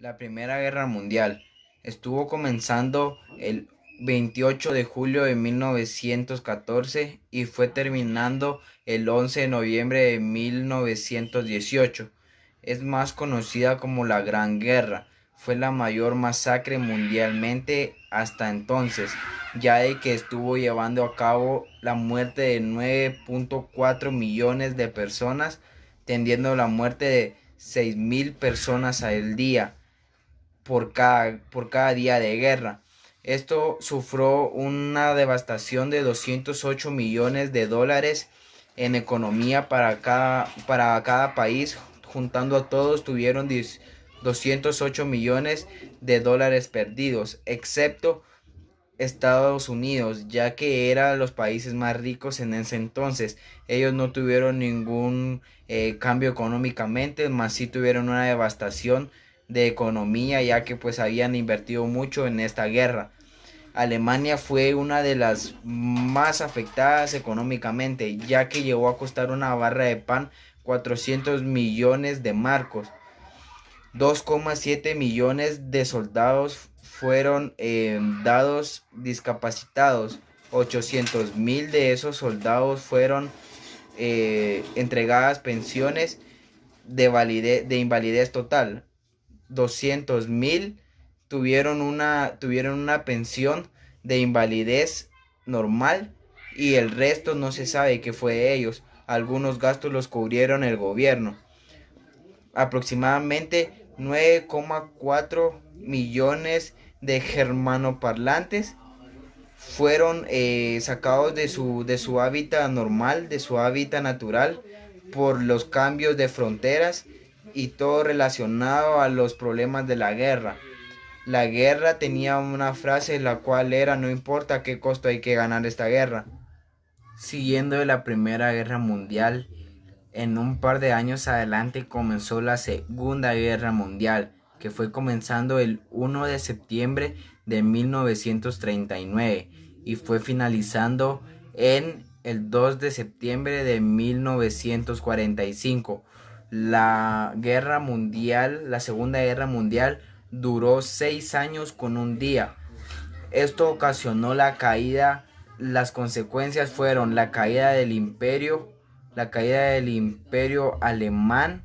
La Primera Guerra Mundial estuvo comenzando el 28 de julio de 1914 y fue terminando el 11 de noviembre de 1918. Es más conocida como la Gran Guerra. Fue la mayor masacre mundialmente hasta entonces, ya de que estuvo llevando a cabo la muerte de 9.4 millones de personas, tendiendo la muerte de 6.000 personas al día por cada día de guerra. Esto sufrió una devastación de 208 millones de dólares en economía para cada país. Juntando a todos, tuvieron 208 millones de dólares perdidos, excepto Estados Unidos, ya que eran los países más ricos en ese entonces. Ellos no tuvieron ningún cambio económicamente, más sí tuvieron una devastación de economía, ya que pues habían invertido mucho en esta guerra. Alemania fue una de las más afectadas económicamente, ya que llegó a costar una barra de pan 400 millones de marcos. 2,7 millones de soldados fueron dados discapacitados. 800.000 de esos soldados fueron entregadas pensiones de invalidez total. 200.000 tuvieron una pensión de invalidez normal y el resto no se sabe qué fue de ellos. Algunos gastos los cubrieron el gobierno. Aproximadamente 9,4 millones de germanoparlantes fueron sacados de su hábitat normal, de su hábitat natural, por los cambios de fronteras y todo relacionado a los problemas de la guerra. La guerra tenía una frase la cual era: no importa a qué costo, hay que ganar esta guerra. Siguiendo de la Primera Guerra Mundial, en un par de años adelante comenzó la Segunda Guerra Mundial, que fue comenzando el 1 de septiembre de 1939 y fue finalizando en el 2 de septiembre de 1945. La Segunda Guerra Mundial duró 6 años con un día. Esto ocasionó las consecuencias fueron la caída del imperio alemán,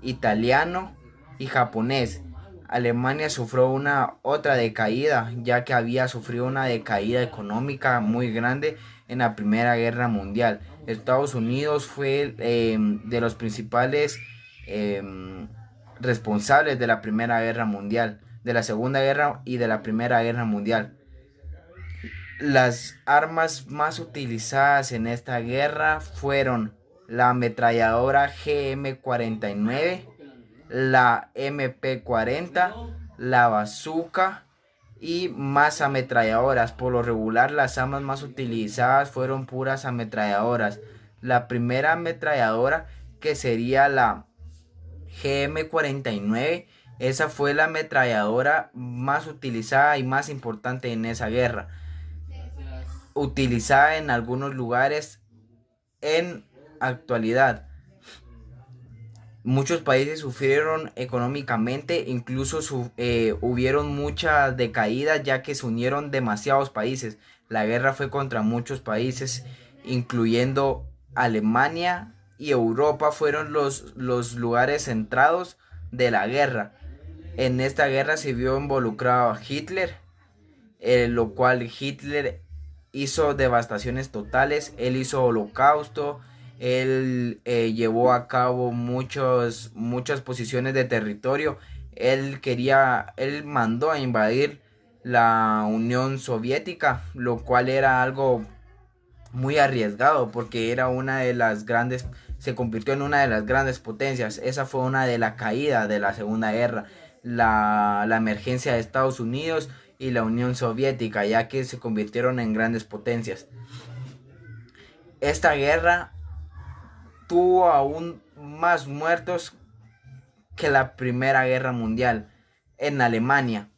italiano y japonés. Alemania sufrió una otra decaída, ya que había sufrido una decaída económica muy grande en la Primera Guerra Mundial. Estados Unidos fue de los principales eh, responsables de la Primera Guerra Mundial, de la Segunda Guerra y de la Primera Guerra Mundial. Las armas más utilizadas en esta guerra fueron la ametralladora GM-49, la MP-40, la bazooka y más ametralladoras. Por lo regular, las armas más utilizadas fueron puras ametralladoras. La primera ametralladora, que sería la GM-49, esa fue la ametralladora más utilizada y más importante en esa guerra, utilizada en algunos lugares en actualidad. Muchos países sufrieron económicamente, incluso hubieron muchas decaídas, ya que se unieron demasiados países. La guerra fue contra muchos países, incluyendo Alemania y Europa. Fueron los lugares centrados de la guerra. En esta guerra se vio involucrado a Hitler, lo cual Hitler hizo devastaciones totales. Él hizo holocausto. Él llevó a cabo muchas posiciones de territorio. Él mandó a invadir la Unión Soviética, lo cual era algo muy arriesgado, porque era se convirtió en una de las grandes potencias. Esa fue una de la caída de la Segunda Guerra, la emergencia de Estados Unidos y la Unión Soviética, ya que se convirtieron en grandes potencias. Esta guerra tuvo aún más muertos que la Primera Guerra Mundial en Alemania,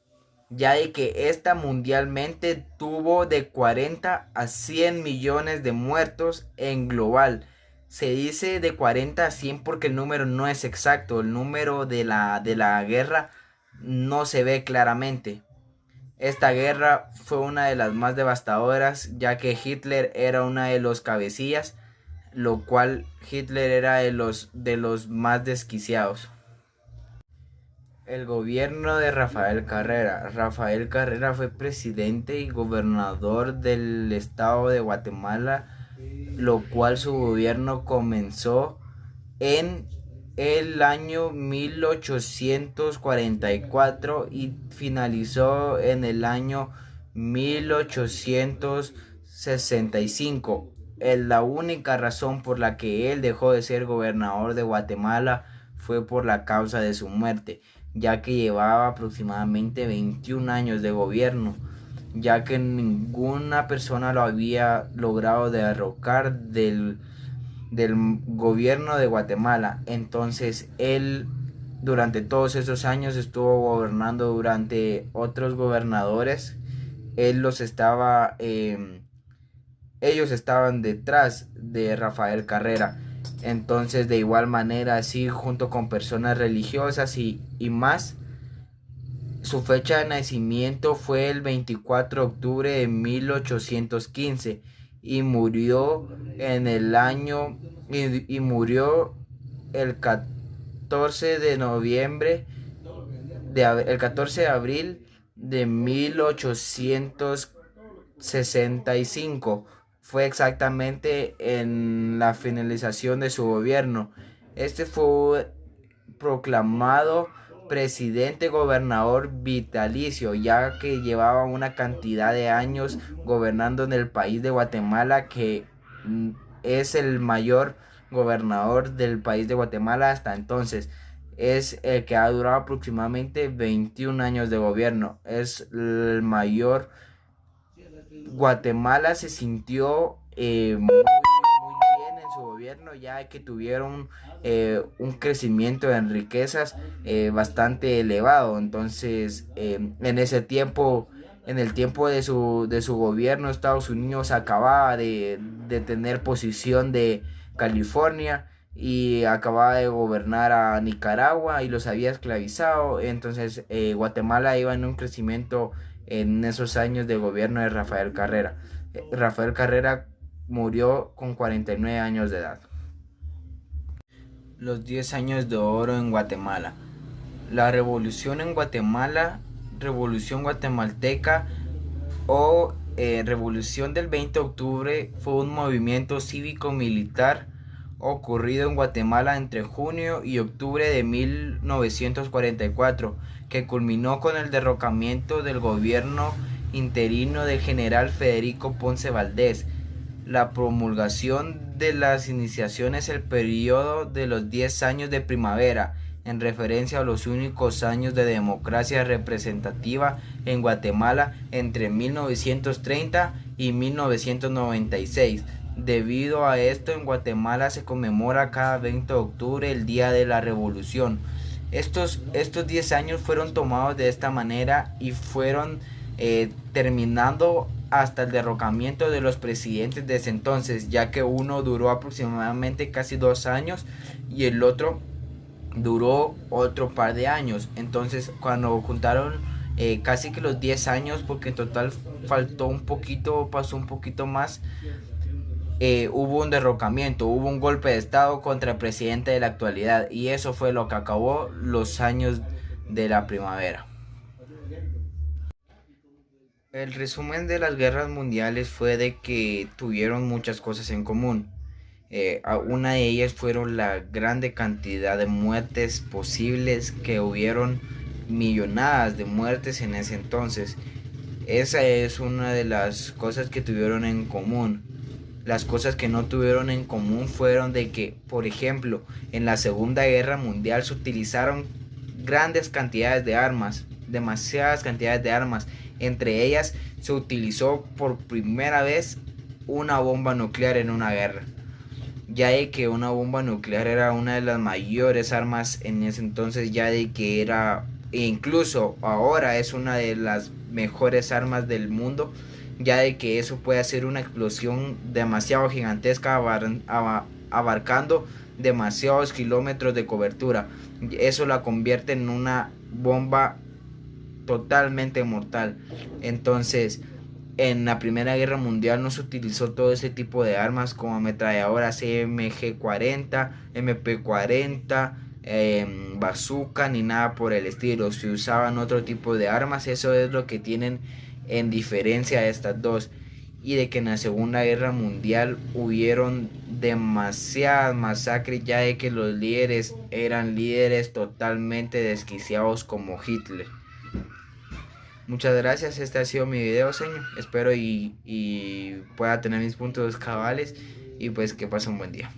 ya de que esta mundialmente tuvo de 40 a 100 millones de muertos en global. Se dice de 40 a 100 porque el número no es exacto. El número de la guerra no se ve claramente. Esta guerra fue una de las más devastadoras, ya que Hitler era una de los cabecillas, lo cual Hitler era de los más desquiciados. El gobierno de Rafael Carrera. Rafael Carrera fue presidente y gobernador del estado de Guatemala, lo cual su gobierno comenzó en el año 1844 y finalizó en el año 1865. La única razón por la que él dejó de ser gobernador de Guatemala fue por la causa de su muerte, ya que llevaba aproximadamente 21 años de gobierno, ya que ninguna persona lo había logrado derrocar del gobierno de Guatemala. Entonces él durante todos esos años estuvo gobernando durante otros gobernadores. Él los estaba ellos estaban detrás de Rafael Carrera. Entonces de igual manera, así junto con personas religiosas y más, su fecha de nacimiento fue el 24 de octubre de 1815 y murió en el año y murió el 14 de noviembre el 14 de abril de 1865. Fue exactamente en la finalización de su gobierno. Este fue proclamado presidente gobernador vitalicio, ya que llevaba una cantidad de años gobernando en el país de Guatemala, que es el mayor gobernador del país de Guatemala hasta entonces. Es el que ha durado aproximadamente 21 años de gobierno. Es el mayor. Guatemala se sintió muy bien en su gobierno, ya que tuvieron un crecimiento en riquezas bastante elevado. Entonces, en ese tiempo, en el tiempo de su gobierno, Estados Unidos acababa de tener posición de California y acababa de gobernar a Nicaragua y los había esclavizado. Entonces, Guatemala iba en un crecimiento en esos años de gobierno de Rafael Carrera. Rafael Carrera murió con 49 años de edad. Los 10 años de oro en Guatemala. La revolución en Guatemala, revolución guatemalteca o revolución del 20 de octubre, fue un movimiento cívico-militar ocurrido en Guatemala entre junio y octubre de 1944, que culminó con el derrocamiento del gobierno interino del general Federico Ponce Valdés, la promulgación de las iniciaciones, el periodo de los 10 años de primavera, en referencia a los únicos años de democracia representativa en Guatemala entre 1930 y 1996. Debido a esto, en Guatemala se conmemora cada 20 de octubre el Día de la Revolución. Estos 10 años fueron tomados de esta manera y fueron terminando hasta el derrocamiento de los presidentes de ese entonces, ya que uno duró aproximadamente casi 2 años y el otro duró otro par de años. Entonces, cuando juntaron casi que los 10 años, porque en total faltó un poquito, pasó un poquito más, hubo un derrocamiento, hubo un golpe de estado contra el presidente de la actualidad, y eso fue lo que acabó los años de la primavera. El resumen de las guerras mundiales fue de que tuvieron muchas cosas en común. Una de ellas fueron la grande cantidad de muertes posibles, que hubieron millonadas de muertes en ese entonces. Esa es una de las cosas que tuvieron en común. Las cosas que no tuvieron en común fueron de que, por ejemplo, en la Segunda Guerra Mundial se utilizaron grandes cantidades de armas, demasiadas cantidades de armas. Entre ellas se utilizó por primera vez una bomba nuclear en una guerra, ya de que una bomba nuclear era una de las mayores armas en ese entonces, ya de que era, e incluso ahora es una de las mejores armas del mundo, ya de que eso puede hacer una explosión demasiado gigantesca, abarcando demasiados kilómetros de cobertura. Eso la convierte en una bomba totalmente mortal. Entonces, en la Primera Guerra Mundial no se utilizó todo ese tipo de armas como ametralladoras MG40, MP40, bazooka ni nada por el estilo. Se usaban otro tipo de armas. Eso es lo que tienen en diferencia a estas dos. Y de que en la Segunda Guerra Mundial hubieron demasiadas masacres, ya de que los líderes eran líderes totalmente desquiciados como Hitler. Muchas gracias, este ha sido mi video, señor. Espero y pueda tener mis puntos cabales y pues que pase un buen día.